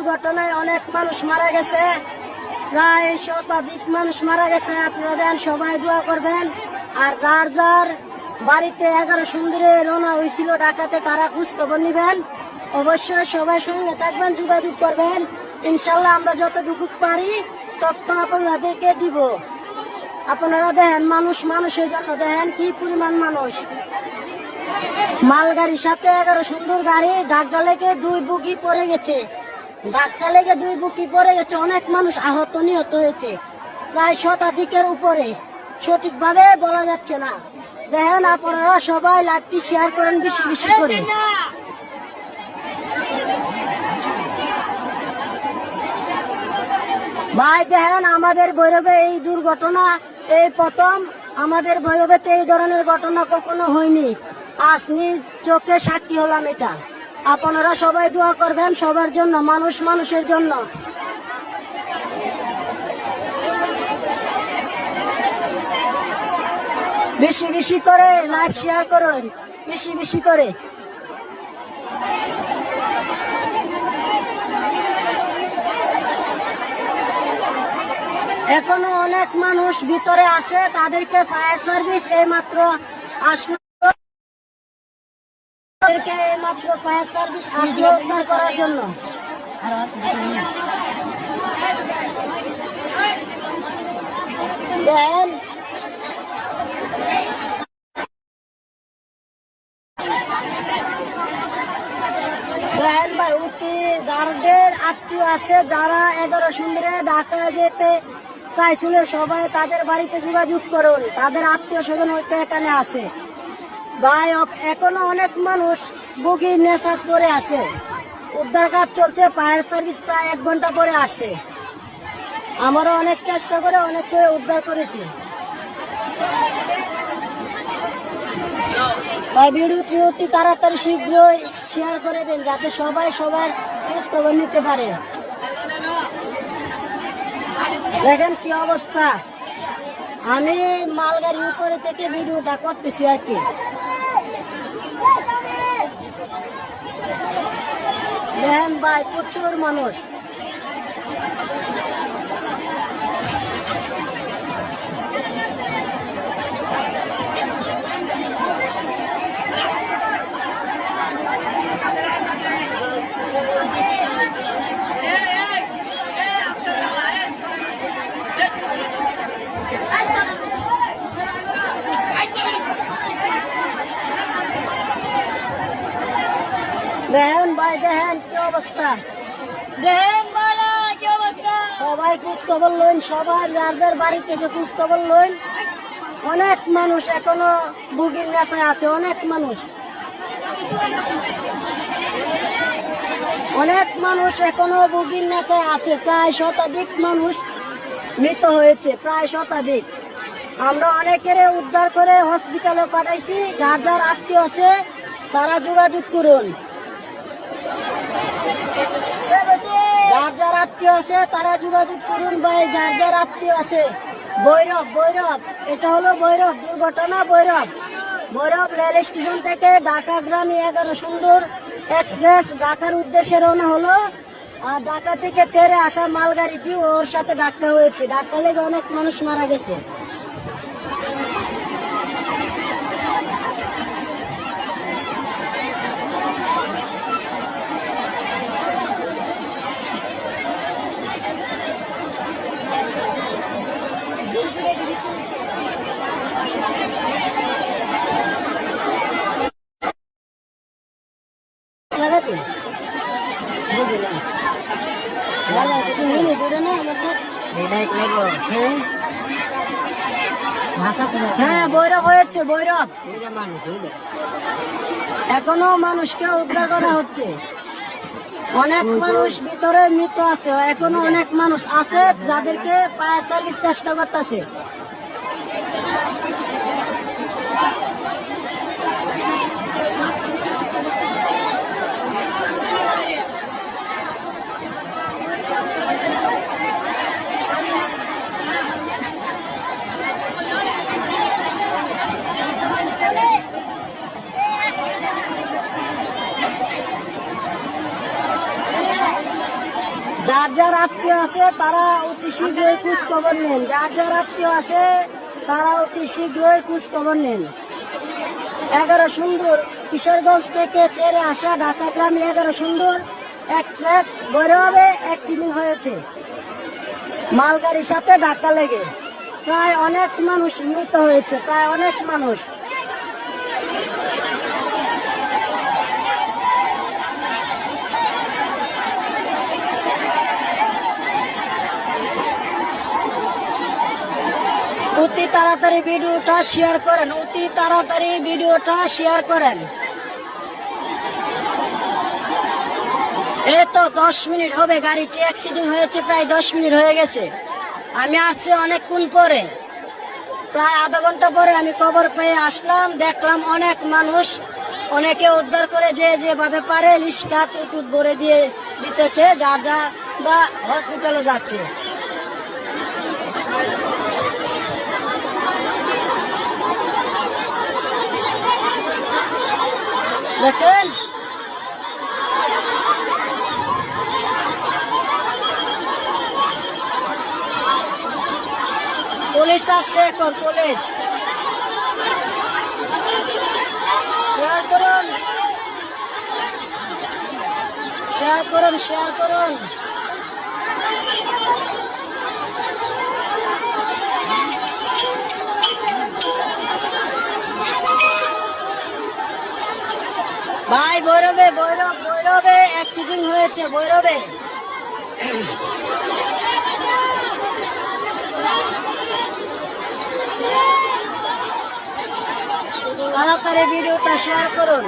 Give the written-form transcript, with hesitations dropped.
দুর্ঘটনায় অনেক মানুষ মারা গেছে, প্রায় শতাধিক মানুষ মারা গেছে। আপনারা দেন সবাই দোয়া করবেন। আর যার যার বাড়িতে 11 সুন্দরে রওনা হয়েছিল ঢাকাতে তারা খোঁজ খবর নিবেন। অবশ্যই সবাই সঙ্গে থাকবেন, যোগাযোগ করবেন। ইনশাল্লাহ আমরা যতটুকু পারি তথ্য আপনাদেরকে দিব। আপনারা দেখেন মানুষের জন্য দেখেন কি পরিমাণ মানুষ। মালগাড়ির সাথে 11 সুন্দর গাড়ি ঢাকা লেগে 2 বুকি পড়ে গেছে। অনেক মানুষ আহত নিহত হয়েছে, প্রায় শতাধিকের উপরে, সঠিকভাবে বলা যাচ্ছে না। দেখেন আপনারা সবাই লাইভটি শেয়ার করেন বেশি বেশি করে। ভাই দেখেন আমাদের ভৈরবে এই দুর্ঘটনা এই প্রথম। আমাদের ভৈরবেতে এই ধরনের ঘটনা কখনো হয়নি। আজ নিজ চোখে সাক্ষী হলাম এটা। আপনারা সবাই দোয়া করবেন সবার জন্য, মানুষের জন্য। বেশি বেশি করে লাইভ শেয়ার করুন, বেশি বেশি করে। এখনো অনেক মানুষ ভিতরে আছে, তাদেরকে ফায়ার সার্ভিস এইমাত্র আসলো, ফায়ার সার্ভিস আসলো উদ্ধার করার জন্য। দেখেন ভাই উঠি যাদের আত্মীয় আছে, যারা 11 সুন্দরে ঢাকা যেতে চাইছিল সবাই তাদের বাড়িতে যোগাযোগ করুন। তাদের আত্মীয় স্বজন হয়তো এখানে আছে। ভাই এখনো অনেক মানুষ বুকি নেশাদ করে আছে। উদ্ধার কাজ চলছে, ফায়ার সার্ভিস প্রায় 1 ঘন্টা পরে আসছে। আমরা অনেক চেষ্টা করে অনেককে উদ্ধার করেছি। ভাই ভিডিওটি তাড়াতাড়ি শীঘ্রই শেয়ার করে দেন যাতে সবাই সবার খোঁজ খবর নিতে পারে। দেখেন কি অবস্থা। আমি মালগাড়ির উপরে থেকে ভিডিওটা করতেছি আর কি। দেখেন ভাই প্রচুর মানুষ। দেখেন ভাই দেখেন কি অবস্থা। সবাই খোঁজ খবর লইন, সবার যার যার বাড়ি থেকে খোঁজ খবর লইন। অনেক মানুষ এখনো বুকির নেশায় আছে, অনেক মানুষ এখনো বুকির নেশায় আছে। প্রায় শতাধিক মানুষ মৃত হয়েছে, প্রায় শতাধিক। আমরা অনেকের উদ্ধার করে হসপিটালে পাঠাইছি। যার যার আত্মীয় আছে তারা যোগাযোগ করুন। যার যার আত্মীয় আছে তারা যোগাযোগ করুন ভাই। যার যার আত্মীয় আছে। ভৈরব এটা হলো ভৈরব দুর্ঘটনা। ভৈরব রেল স্টেশন থেকে ঢাকা গ্রামে 11 সুন্দর এক্সপ্রেস ঢাকার উদ্দেশ্যে রওনা হলো। আর ঢাকা থেকে ছেড়ে আসা মালগাড়িটি ওর সাথে ধাক্কা হয়েছে। ধাক্কা লেগে অনেক মানুষ মারা গেছে। হ্যাঁ ভৈরব হয়েছে, ভৈরব। এখনো মানুষকে উদ্ধার করা হচ্ছে। অনেক মানুষ ভিতরে মৃত আছে, এখনো অনেক মানুষ আছে যাদেরকে ফায়ার সার্ভিস চেষ্টা করতেছে। যার যার আত্মীয় আছে তারা অতি শীঘ্রই খোঁজ খবর নেন। যার যার আত্মীয় আছে তারা অতি শীঘ্রই খোঁজ খবর নেন। 11 সুন্দর কিশোরগঞ্জ থেকে ছেড়ে আসা ঢাকাগামী 11 সুন্দর এক্সপ্রেস ভৈরবে অ্যাক্সিডেন্ট হয়েছে মালগাড়ির সাথে ধাক্কা লেগে। প্রায় অনেক মানুষ মৃত হয়েছে, প্রায় অনেক মানুষ। অতি তাড়াতাড়ি ভিডিওটা শেয়ার করেন, অতি তাড়াতাড়ি ভিডিওটা শেয়ার করেন। এই তো 10 মিনিট হবে গাড়িটি অ্যাক্সিডেন্ট হয়েছে, প্রায় 10 মিনিট হয়ে গেছে। আমি আসছি অনেকক্ষণ পরে, প্রায় আধা ঘন্টা পরে আমি খবর পেয়ে আসলাম। দেখলাম অনেক মানুষ, অনেকে উদ্ধার করে যেভাবে পারে রিস্কা টুট ভরে দিয়ে দিতেছে, যার যা বা হসপিটালে যাচ্ছে। দেখেন পুলিশ আসছে এখন, পুলিশ। শেয়ার করুন, শেয়ার করুন, শেয়ার করুন। ভাই ভৈরবে অ্যাক্সিডেন্ট হয়েছে, ভৈরবে। তাড়াতাড়ি ভিডিওটা শেয়ার করুন।